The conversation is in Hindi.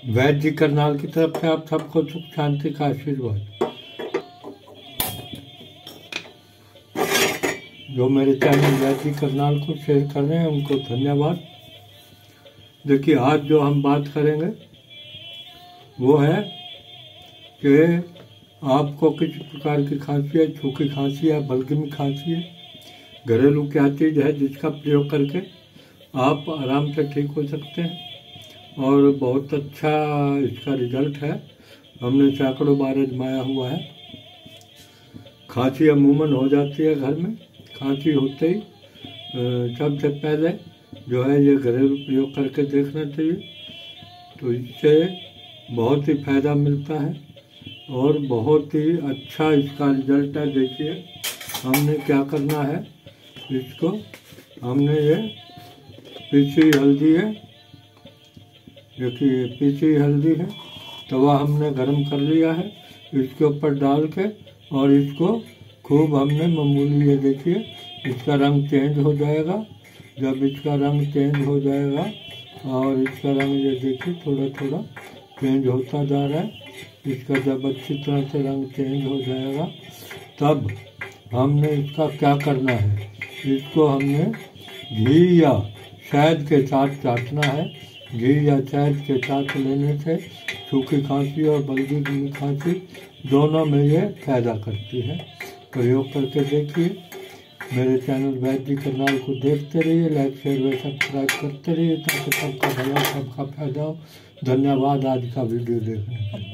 वैद्य जी करनाल की तरफ से आप सबको सुख शांति का आशीर्वाद। जो मेरे चैनल वैद्य जी करनाल को शेयर कर रहे हैं उनको धन्यवाद। देखिए, आज जो हम बात करेंगे वो है कि आपको किस प्रकार की खांसी है, सूखी खांसी है, बलगमी खांसी है, घरेलू क्या चीज़ है जिसका प्रयोग करके आप आराम से ठीक हो सकते हैं और बहुत अच्छा इसका रिजल्ट है। हमने सैकड़ों बार आजमाया हुआ है। खांसी अमूमन हो जाती है घर में। खांसी होते ही सबसे पहले जो है ये घरेलू प्रयोग करके देखना चाहिए, तो इससे बहुत ही फायदा मिलता है और बहुत ही अच्छा इसका रिजल्ट है। देखिए, हमने क्या करना है, इसको हमने ये पीसी हल्दी है, देखिए पीसी हल्दी है, तवा हमने गरम कर लिया है, इसके ऊपर डाल के और इसको खूब हमने मामूली, ये देखिए इसका रंग चेंज हो जाएगा। जब इसका रंग चेंज हो जाएगा और इसका रंग ये देखिए थोड़ा थोड़ा चेंज होता जा रहा है, इसका जब अच्छी तरह से रंग चेंज हो जाएगा तब हमने इसका क्या करना है, इसको हमने घी या शहद के साथ चाटना है। घी या शहद के साथ लेने से सूखी खांसी और बलगमी खांसी दोनों में ये फायदा करती है। प्रयोग करके देखिए। मेरे चैनल वैद्य जी करनाल को देखते रहिए, लाइक शेयर व सब्सक्राइब करते रहिए ताकि सबका भला सबका फायदा हो। धन्यवाद आज का वीडियो देखने के लिए।